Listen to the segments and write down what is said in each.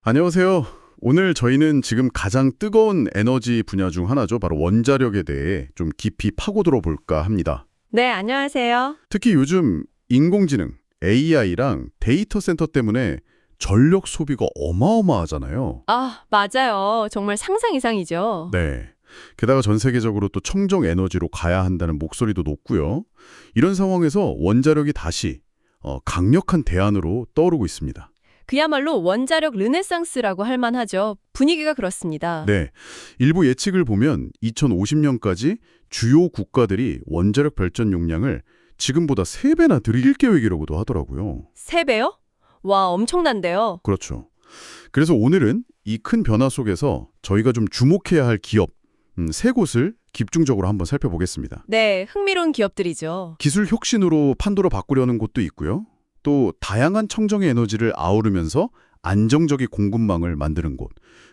안녕하세요. 오늘 저희는 지금 가장 뜨거운 에너지 분야 중 하나죠. 바로 원자력에 대해 좀 깊이 파고들어 볼까 합니다. 네, 안녕하세요. 특히 요즘 인공지능, AI랑 데이터 센터 때문에 전력 소비가 어마어마하잖아요. 아, 맞아요. 정말 상상 이상이죠. 네. 게다가 전 세계적으로 또 청정 에너지로 가야 한다는 목소리도 높고요. 이런 상황에서 원자력이 다시 강력한 대안으로 떠오르고 있습니다. 그야말로 원자력 르네상스라고 할 만하죠. 분위기가 그렇습니다. 네. 일부 예측을 보면 2050년까지 주요 국가들이 원자력 발전 용량을 지금보다 3배나 늘릴 계획이라고도 하더라고요. 3배요? 와, 엄청난데요. 그렇죠. 그래서 오늘은 이 큰 변화 속에서 저희가 좀 주목해야 할 기업, 세 곳을 집중적으로 한번 살펴보겠습니다. 네, 흥미로운 기업들이죠. 기술 혁신으로 판도를 바꾸려는 곳도 있고요. 또 다양한 청정의 에너지를 아우르면서 안정적인 공급망을 만드는 곳,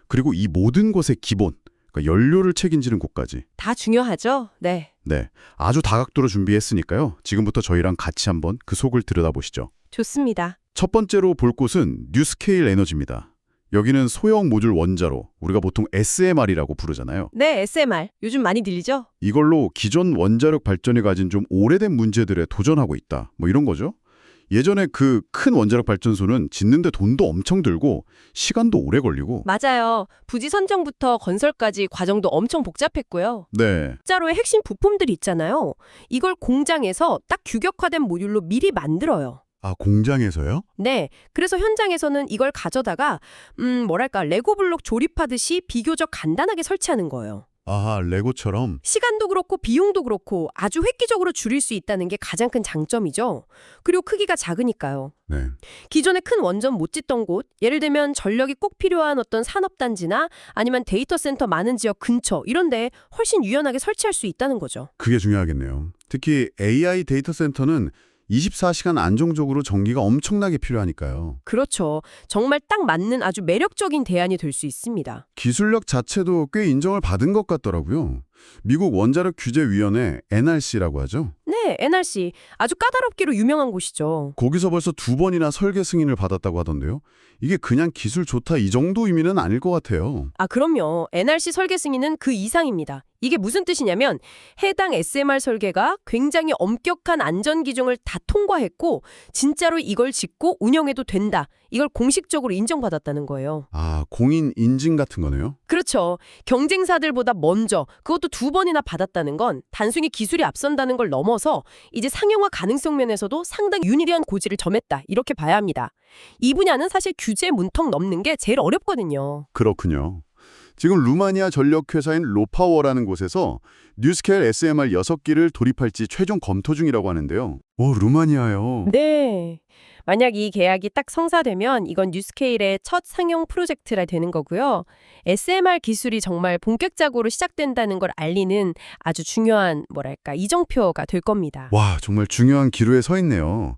그리고 이 모든 것의 기본, 그러니까 연료를 책임지는 곳까지. 다 중요하죠? 네, 네, 아주 다각도로 준비했으니까요. 지금부터 저희랑 같이 한번 그 속을 들여다보시죠. 좋습니다. 첫 번째로 볼 곳은 뉴스케일 에너지입니다. 여기는 소형 모듈 원자로, 우리가 보통 SMR이라고 부르잖아요. 네, SMR. 요즘 많이 들리죠? 이걸로 기존 원자력 발전이 가진 좀 오래된 문제들에 도전하고 있다. 뭐 이런 거죠. 예전에 그 큰 원자력 발전소는 짓는데 돈도 엄청 들고 시간도 오래 걸리고. 맞아요. 부지 선정부터 건설까지 과정도 엄청 복잡했고요. 네. 진짜로의 핵심 부품들 있잖아요. 이걸 공장에서 딱 규격화된 모듈로 미리 만들어요. 아, 공장에서요? 네, 그래서 현장에서는 이걸 가져다가 뭐랄까 레고 블록 조립하듯이 비교적 간단하게 설치하는 거예요. 아하, 레고처럼. 시간도 그렇고 비용도 그렇고 아주 획기적으로 줄일 수 있다는 게 가장 큰 장점이죠. 그리고 크기가 작으니까요. 네. 기존에 큰 원전 못 짓던 곳, 예를 들면 전력이 꼭 필요한 어떤 산업단지나 아니면 데이터 센터 많은 지역 근처 이런 데 훨씬 유연하게 설치할 수 있다는 거죠. 그게 중요하겠네요. 특히 AI 데이터 센터는 24시간 안정적으로 전기가 엄청나게 필요하니까요. 그렇죠. 정말 딱 맞는 아주 매력적인 대안이 될 수 있습니다. 기술력 자체도 꽤 인정을 받은 것 같더라고요. 미국 원자력 규제위원회 NRC라고 하죠. 네, NRC. 아주 까다롭기로 유명한 곳이죠. 거기서 벌써 2번이나 설계 승인을 받았다고 하던데요. 이게 그냥 기술 좋다 이 정도 의미는 아닐 것 같아요. 아, 그럼요. NRC 설계 승인은 그 이상입니다. 이게 무슨 뜻이냐면 해당 SMR 설계가 굉장히 엄격한 안전 기준을 다 통과했고 진짜로 이걸 짓고 운영해도 된다. 이걸 공식적으로 인정받았다는 거예요. 아, 공인 인증 같은 거네요? 그렇죠. 경쟁사들보다 먼저 그것도 2번이나 받았다는 건 단순히 기술이 앞선다는 걸 넘어서 이제 상용화 가능성 면에서도 상당히 유리한 고지를 점했다. 이렇게 봐야 합니다. 이 분야는 사실 규제 문턱 넘는 게 제일 어렵거든요. 그렇군요. 지금 루마니아 전력회사인 로파워라는 곳에서 뉴스케일 SMR 6기를 도입할지 최종 검토 중이라고 하는데요. 오, 루마니아요. 네. 만약 이 계약이 딱 성사되면 이건 뉴스케일의 첫 상용 프로젝트라 되는 거고요. SMR 기술이 정말 본격적으로 시작된다는 걸 알리는 아주 중요한 이정표가 될 겁니다. 와, 정말 중요한 기로에 서 있네요.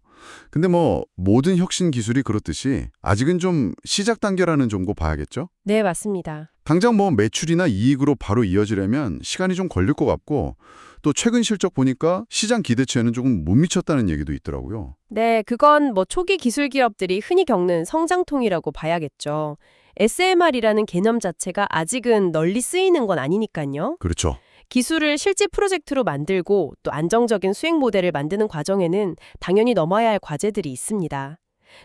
근데 모든 혁신 기술이 그렇듯이 아직은 좀 시작 단계라는 점고 봐야겠죠? 네, 맞습니다. 당장 매출이나 이익으로 바로 이어지려면 시간이 좀 걸릴 것 같고 또 최근 실적 보니까 시장 기대치에는 조금 못 미쳤다는 얘기도 있더라고요. 네, 그건 초기 기술 기업들이 흔히 겪는 성장통이라고 봐야겠죠. SMR이라는 개념 자체가 아직은 널리 쓰이는 건 아니니까요. 그렇죠. 기술을 실제 프로젝트로 만들고 또 안정적인 수행 모델을 만드는 과정에는 당연히 넘어야 할 과제들이 있습니다.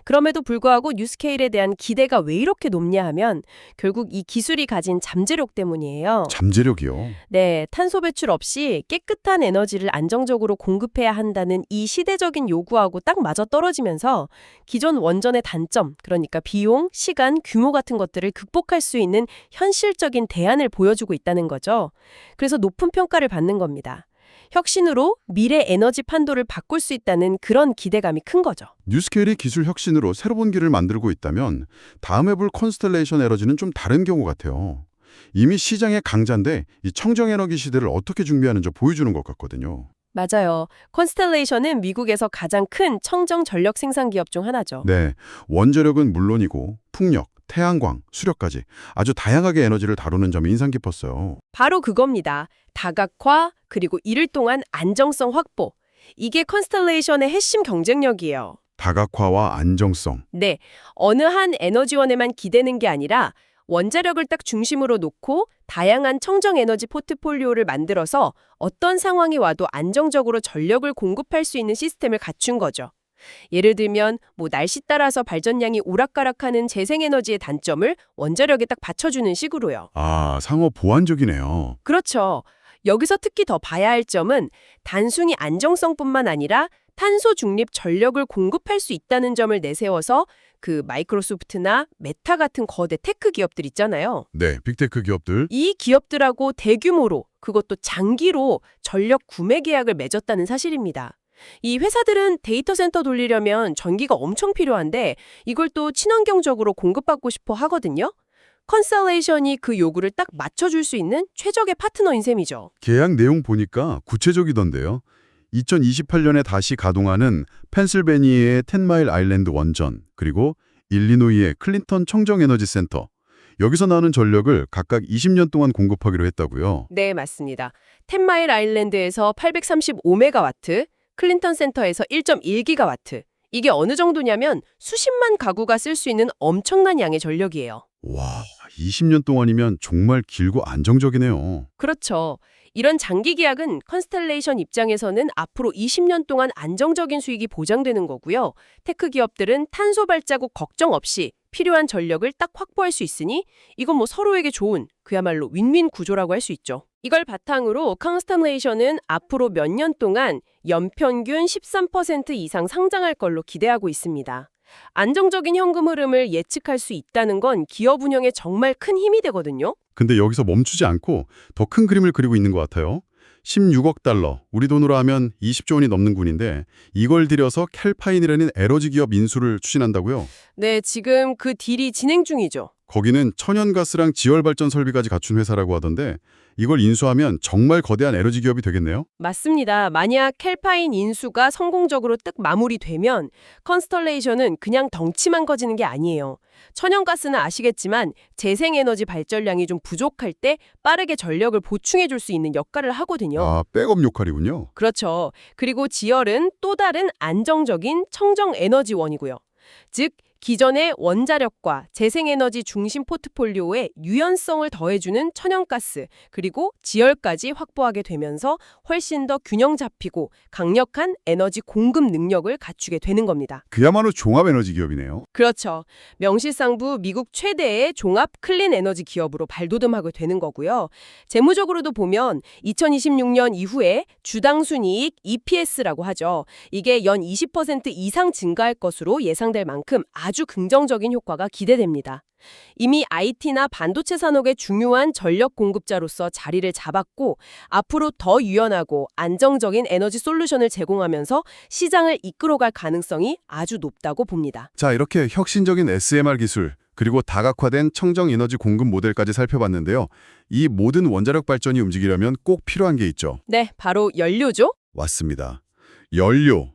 그럼에도 불구하고 뉴스케일에 대한 기대가 왜 이렇게 높냐 하면 결국 이 기술이 가진 잠재력 때문이에요. 잠재력이요? 네, 탄소 배출 없이 깨끗한 에너지를 안정적으로 공급해야 한다는 이 시대적인 요구하고 딱 맞아떨어지면서 기존 원전의 단점, 그러니까 비용, 시간, 규모 같은 것들을 극복할 수 있는 현실적인 대안을 보여주고 있다는 거죠. 그래서 높은 평가를 받는 겁니다. 혁신으로 미래 에너지 판도를 바꿀 수 있다는 그런 기대감이 큰 거죠. 뉴스케일이 기술 혁신으로 새로운 길을 만들고 있다면 다음에 볼 컨스텔레이션 에너지는 좀 다른 경우 같아요. 이미 시장의 강자인데 이 청정에너지 시대를 어떻게 준비하는지 보여주는 것 같거든요. 맞아요. 컨스텔레이션은 미국에서 가장 큰 청정 전력 생산 기업 중 하나죠. 네, 원자력은 물론이고 풍력, 태양광, 수력까지 아주 다양하게 에너지를 다루는 점이 인상 깊었어요. 바로 그겁니다. 다각화, 그리고 이를 통한 안정성 확보. 이게 컨스텔레이션의 핵심 경쟁력이에요. 다각화와 안정성. 네, 어느 한 에너지원에만 기대는 게 아니라 원자력을 딱 중심으로 놓고 다양한 청정 에너지 포트폴리오를 만들어서 어떤 상황이 와도 안정적으로 전력을 공급할 수 있는 시스템을 갖춘 거죠. 예를 들면 날씨 따라서 발전량이 오락가락하는 재생에너지의 단점을 원자력에 딱 받쳐주는 식으로요. 아, 상호 보완적이네요. 그렇죠. 여기서 특히 더 봐야 할 점은 단순히 안정성뿐만 아니라 탄소 중립 전력을 공급할 수 있다는 점을 내세워서 그 마이크로소프트나 메타 같은 거대 테크 기업들 있잖아요. 네, 빅테크 기업들. 이 기업들하고 대규모로 그것도 장기로 전력 구매 계약을 맺었다는 사실입니다. 이 회사들은 데이터 센터 돌리려면 전기가 엄청 필요한데 이걸 또 친환경적으로 공급받고 싶어 하거든요. 컨스텔레이션이 그 요구를 딱 맞춰줄 수 있는 최적의 파트너인 셈이죠. 계약 내용 보니까 구체적이던데요. 2028년에 다시 가동하는 펜실베니아의 텐마일 아일랜드 원전, 그리고 일리노이의 클린턴 청정에너지 센터. 여기서 나오는 전력을 각각 20년 동안 공급하기로 했다고요. 네, 맞습니다. 텐마일 아일랜드에서 835메가와트, 클린턴 센터에서 1.1기가와트. 이게 어느 정도냐면 수십만 가구가 쓸 수 있는 엄청난 양의 전력이에요. 와, 20년 동안이면 정말 길고 안정적이네요. 그렇죠. 이런 장기 계약은 컨스텔레이션 입장에서는 앞으로 20년 동안 안정적인 수익이 보장되는 거고요. 테크 기업들은 탄소 발자국 걱정 없이 필요한 전력을 딱 확보할 수 있으니 이건 서로에게 좋은 그야말로 윈윈 구조라고 할 수 있죠. 이걸 바탕으로 컨스텔레이션은 앞으로 몇 년 동안 연평균 13% 이상 상장할 걸로 기대하고 있습니다. 안정적인 현금 흐름을 예측할 수 있다는 건 기업 운영에 정말 큰 힘이 되거든요. 근데 여기서 멈추지 않고 더 큰 그림을 그리고 있는 것 같아요. 16억 달러, 우리 돈으로 하면 20조 원이 넘는 군인데 이걸 들여서 캘파인이라는 에너지 기업 인수를 추진한다고요? 네, 지금 그 딜이 진행 중이죠. 거기는 천연가스랑 지열발전 설비까지 갖춘 회사라고 하던데 이걸 인수하면 정말 거대한 에너지 기업이 되겠네요? 맞습니다. 만약 캘파인 인수가 성공적으로 뜩 마무리되면 컨스텔레이션은 그냥 덩치만 커지는 게 아니에요. 천연가스는 아시겠지만 재생에너지 발전량이 좀 부족할 때 빠르게 전력을 보충해 줄 수 있는 역할을 하거든요. 아, 백업 역할이군요. 그렇죠. 그리고 지열은 또 다른 안정적인 청정 에너지원이고요. 즉, 기존의 원자력과 재생에너지 중심 포트폴리오에 유연성을 더해주는 천연가스, 그리고 지열까지 확보하게 되면서 훨씬 더 균형 잡히고 강력한 에너지 공급 능력을 갖추게 되는 겁니다. 그야말로 종합 에너지 기업이네요. 그렇죠. 명실상부 미국 최대의 종합 클린 에너지 기업으로 발돋움하게 되는 거고요. 재무적으로도 보면 2026년 이후에 주당 순이익 EPS라고 하죠. 이게 연 20% 이상 증가할 것으로 예상될 만큼 아주 긍정적인 효과가 기대됩니다. 이미 IT나 반도체 산업의 중요한 전력 공급자로서 자리를 잡았고 앞으로 더 유연하고 안정적인 에너지 솔루션을 제공하면서 시장을 이끌어갈 가능성이 아주 높다고 봅니다. 자, 이렇게 혁신적인 SMR 기술, 그리고 다각화된 청정 에너지 공급 모델까지 살펴봤는데요. 이 모든 원자력 발전이 움직이려면 꼭 필요한 게 있죠. 네, 바로 연료죠. 맞습니다. 연료.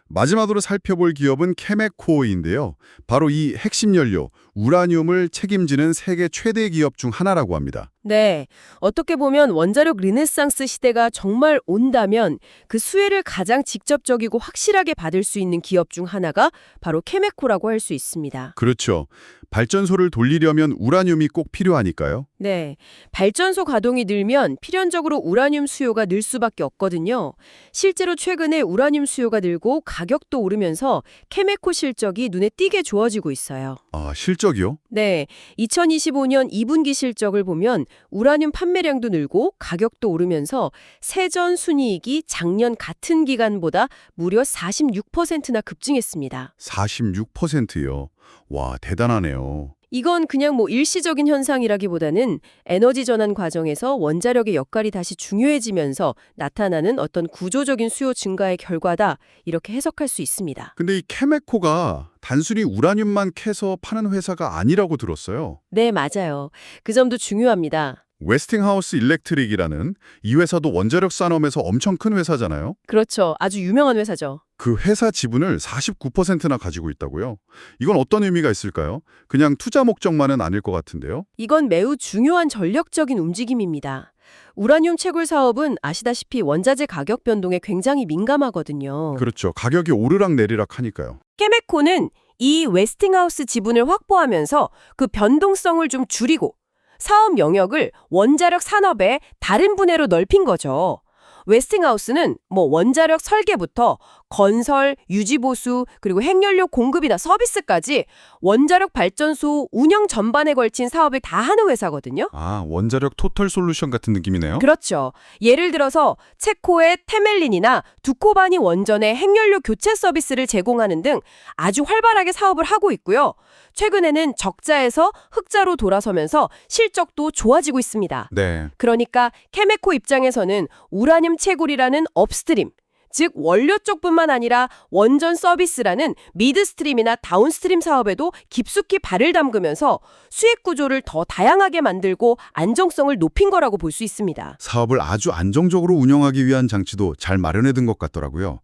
마지막으로 살펴볼 기업은 케메코인데요. 바로 이 핵심 연료, 우라늄을 책임지는 세계 최대 기업 중 하나라고 합니다. 네, 어떻게 보면 원자력 르네상스 시대가 정말 온다면 그 수혜를 가장 직접적이고 확실하게 받을 수 있는 기업 중 하나가 바로 케메코라고 할 수 있습니다. 그렇죠. 발전소를 돌리려면 우라늄이 꼭 필요하니까요. 네, 발전소 가동이 늘면 필연적으로 우라늄 수요가 늘 수밖에 없거든요. 실제로 최근에 우라늄 수요가 늘고 가격도 오르면서 케메코 실적이 눈에 띄게 좋아지고 있어요. 아, 실적이요? 네, 2025년 2분기 실적을 보면 우라늄 판매량도 늘고 가격도 오르면서 세전 순이익이 작년 같은 기간보다 무려 46%나 급증했습니다. 46%요. 와, 대단하네요. 이건 그냥 일시적인 현상이라기보다는 에너지 전환 과정에서 원자력의 역할이 다시 중요해지면서 나타나는 어떤 구조적인 수요 증가의 결과다, 이렇게 해석할 수 있습니다. 근데 이 케메코가 단순히 우라늄만 캐서 파는 회사가 아니라고 들었어요. 네, 맞아요. 그 점도 중요합니다. 웨스팅하우스 일렉트릭이라는 이 회사도 원자력 산업에서 엄청 큰 회사잖아요. 그렇죠. 아주 유명한 회사죠. 그 회사 지분을 49%나 가지고 있다고요? 이건 어떤 의미가 있을까요? 그냥 투자 목적만은 아닐 것 같은데요. 이건 매우 중요한 전력적인 움직임입니다. 우라늄 채굴 사업은 아시다시피 원자재 가격 변동에 굉장히 민감하거든요. 그렇죠. 가격이 오르락 내리락 하니까요. 케메코는 이 웨스팅하우스 지분을 확보하면서 그 변동성을 좀 줄이고 사업 영역을 원자력 산업의 다른 분야로 넓힌 거죠. 웨스팅하우스는 원자력 설계부터 건설, 유지보수, 그리고 핵연료 공급이나 서비스까지 원자력 발전소 운영 전반에 걸친 사업을 다 하는 회사거든요. 아, 원자력 토털 솔루션 같은 느낌이네요? 그렇죠. 예를 들어서 체코의 테멜린이나 두코바니 원전의 핵연료 교체 서비스를 제공하는 등 아주 활발하게 사업을 하고 있고요. 최근에는 적자에서 흑자로 돌아서면서 실적도 좋아지고 있습니다. 네. 그러니까 케메코 입장에서는 우라늄 채굴이라는 업스트림, 즉 원료 쪽뿐만 아니라 원전 서비스라는 미드스트림이나 다운스트림 사업에도 깊숙이 발을 담그면서 수익 구조를 더 다양하게 만들고 안정성을 높인 거라고 볼 수 있습니다. 사업을 아주 안정적으로 운영하기 위한 장치도 잘 마련해둔 것 같더라고요.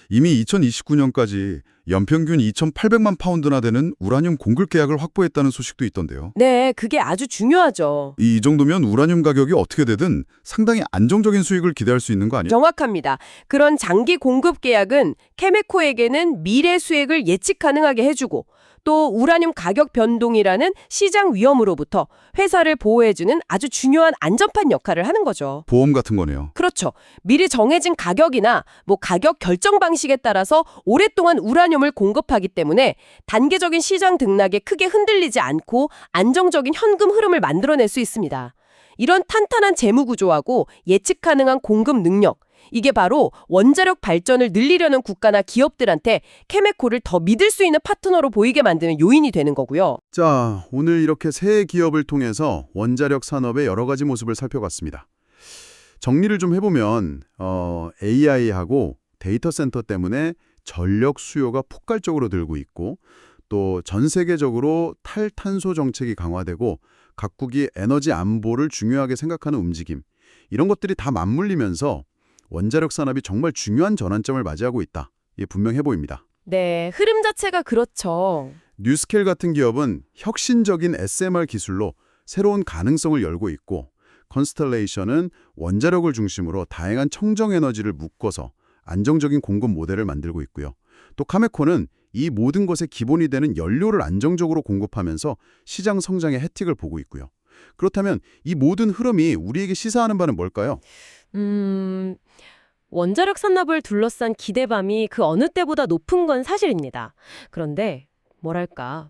이미 2029년까지 연평균 2,800만 파운드나 되는 우라늄 공급 계약을 확보했다는 소식도 있던데요. 네, 그게 아주 중요하죠. 이 정도면 우라늄 가격이 어떻게 되든 상당히 안정적인 수익을 기대할 수 있는 거 아니에요? 정확합니다. 그런 장기 공급 계약은 케메코에게는 미래 수익을 예측 가능하게 해주고 또 우라늄 가격 변동이라는 시장 위험으로부터 회사를 보호해주는 아주 중요한 안전판 역할을 하는 거죠. 보험 같은 거네요. 그렇죠. 미리 정해진 가격이나 가격 결정 방식에 따라서 오랫동안 우라늄을 공급하기 때문에 단계적인 시장 등락에 크게 흔들리지 않고 안정적인 현금 흐름을 만들어낼 수 있습니다. 이런 탄탄한 재무 구조하고 예측 가능한 공급 능력, 이게 바로 원자력 발전을 늘리려는 국가나 기업들한테 케메코를 더 믿을 수 있는 파트너로 보이게 만드는 요인이 되는 거고요. 자, 오늘 이렇게 새 기업을 통해서 원자력 산업의 여러 가지 모습을 살펴봤습니다. 정리를 좀 해보면 AI하고 데이터 센터 때문에 전력 수요가 폭발적으로 늘고 있고 또 전 세계적으로 탈탄소 정책이 강화되고 각국이 에너지 안보를 중요하게 생각하는 움직임, 이런 것들이 다 맞물리면서 원자력 산업이 정말 중요한 전환점을 맞이하고 있다. 이게 분명해 보입니다. 네, 흐름 자체가 그렇죠. 뉴스켈 같은 기업은 혁신적인 SMR 기술로 새로운 가능성을 열고 있고 컨스텔레이션은 원자력을 중심으로 다양한 청정 에너지를 묶어서 안정적인 공급 모델을 만들고 있고요. 또 카메코는 이 모든 것의 기본이 되는 연료를 안정적으로 공급하면서 시장 성장의 혜택을 보고 있고요. 그렇다면 이 모든 흐름이 우리에게 시사하는 바는 뭘까요? 원자력 산업을 둘러싼 기대감이 그 어느 때보다 높은 건 사실입니다. 그런데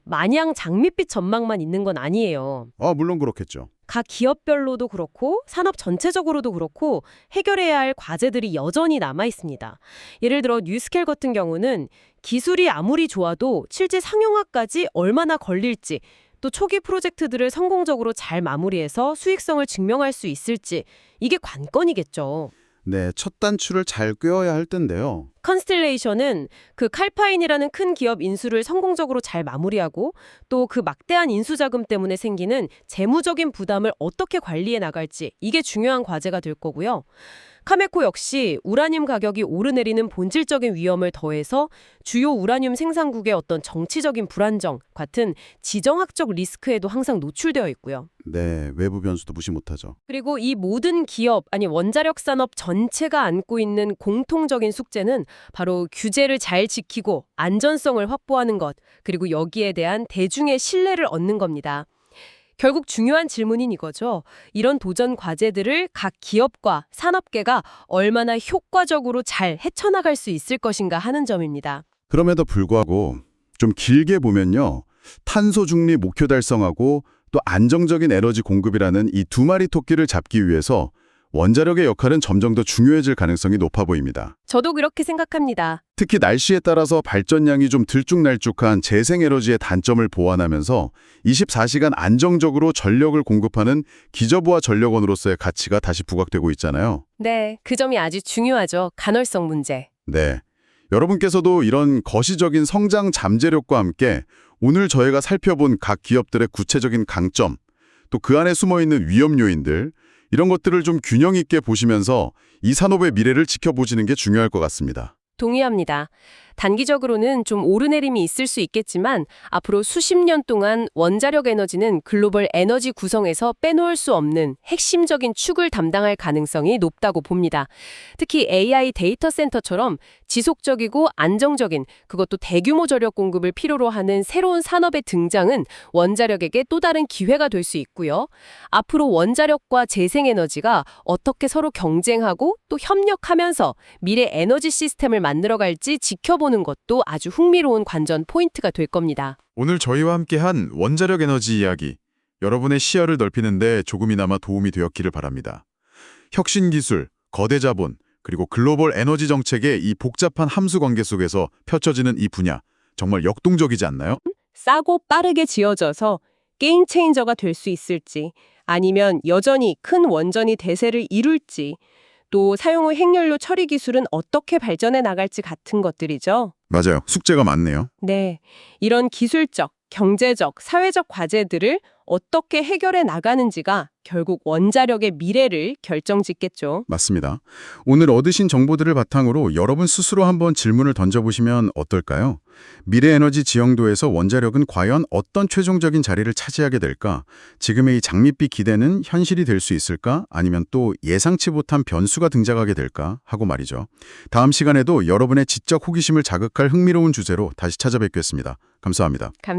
마냥 장밋빛 전망만 있는 건 아니에요. 물론 그렇겠죠. 각 기업별로도 그렇고 산업 전체적으로도 그렇고 해결해야 할 과제들이 여전히 남아 있습니다. 예를 들어 뉴스켈 같은 경우는 기술이 아무리 좋아도 실제 상용화까지 얼마나 걸릴지, 또 초기 프로젝트들을 성공적으로 잘 마무리해서 수익성을 증명할 수 있을지, 이게 관건이겠죠. 네, 첫 단추를 잘 꿰어야 할 텐데요. 컨스텔레이션은 그 칼파인이라는 큰 기업 인수를 성공적으로 잘 마무리하고 또 그 막대한 인수 자금 때문에 생기는 재무적인 부담을 어떻게 관리해 나갈지, 이게 중요한 과제가 될 거고요. 카메코 역시 우라늄 가격이 오르내리는 본질적인 위험을 더해서 주요 우라늄 생산국의 어떤 정치적인 불안정 같은 지정학적 리스크에도 항상 노출되어 있고요. 네, 외부 변수도 무시 못하죠. 그리고 이 모든 기업, 원자력 산업 전체가 안고 있는 공통적인 숙제는 바로 규제를 잘 지키고 안전성을 확보하는 것, 그리고 여기에 대한 대중의 신뢰를 얻는 겁니다. 결국 중요한 질문인 이거죠. 이런 도전 과제들을 각 기업과 산업계가 얼마나 효과적으로 잘 헤쳐나갈 수 있을 것인가 하는 점입니다. 그럼에도 불구하고 좀 길게 보면요. 탄소 중립 목표 달성하고 또 안정적인 에너지 공급이라는 이 두 마리 토끼를 잡기 위해서 원자력의 역할은 점점 더 중요해질 가능성이 높아 보입니다. 저도 그렇게 생각합니다. 특히 날씨에 따라서 발전량이 좀 들쭉날쭉한 재생에너지의 단점을 보완하면서 24시간 안정적으로 전력을 공급하는 기저부하 전력원으로서의 가치가 다시 부각되고 있잖아요. 네, 그 점이 아주 중요하죠. 간헐성 문제. 네. 여러분께서도 이런 거시적인 성장 잠재력과 함께 오늘 저희가 살펴본 각 기업들의 구체적인 강점, 또 그 안에 숨어있는 위험 요인들, 이런 것들을 좀 균형 있게 보시면서 이 산업의 미래를 지켜보시는 게 중요할 것 같습니다. 동의합니다. 단기적으로는 좀 오르내림이 있을 수 있겠지만 앞으로 수십 년 동안 원자력 에너지는 글로벌 에너지 구성에서 빼놓을 수 없는 핵심적인 축을 담당할 가능성이 높다고 봅니다. 특히 AI 데이터 센터처럼 지속적이고 안정적인, 그것도 대규모 전력 공급을 필요로 하는 새로운 산업의 등장은 원자력에게 또 다른 기회가 될 수 있고요. 앞으로 원자력과 재생에너지가 어떻게 서로 경쟁하고 또 협력하면서 미래 에너지 시스템을 만들어갈지 지켜보는 것도 아주 흥미로운 관전 포인트가 될 겁니다. 오늘 저희와 함께한 원자력 에너지 이야기, 여러분의 시야를 넓히는데 조금이나마 도움이 되었기를 바랍니다. 혁신 기술, 거대 자본, 그리고 글로벌 에너지 정책의 이 복잡한 함수 관계 속에서 펼쳐지는 이 분야, 정말 역동적이지 않나요? 싸고 빠르게 지어져서 게임 체인저가 될 수 있을지, 아니면 여전히 큰 원전이 대세를 이룰지, 또 사용 후 핵연료 처리 기술은 어떻게 발전해 나갈지 같은 것들이죠. 맞아요. 숙제가 많네요. 네, 이런 기술적, 경제적, 사회적 과제들을 어떻게 해결해 나가는지가 결국 원자력의 미래를 결정짓겠죠. 맞습니다. 오늘 얻으신 정보들을 바탕으로 여러분 스스로 한번 질문을 던져보시면 어떨까요? 미래 에너지 지형도에서 원자력은 과연 어떤 최종적인 자리를 차지하게 될까? 지금의 이 장밋빛 기대는 현실이 될 수 있을까? 아니면 또 예상치 못한 변수가 등장하게 될까? 하고 말이죠. 다음 시간에도 여러분의 지적 호기심을 자극할 흥미로운 주제로 다시 찾아뵙겠습니다. 감사합니다. 감사합니다.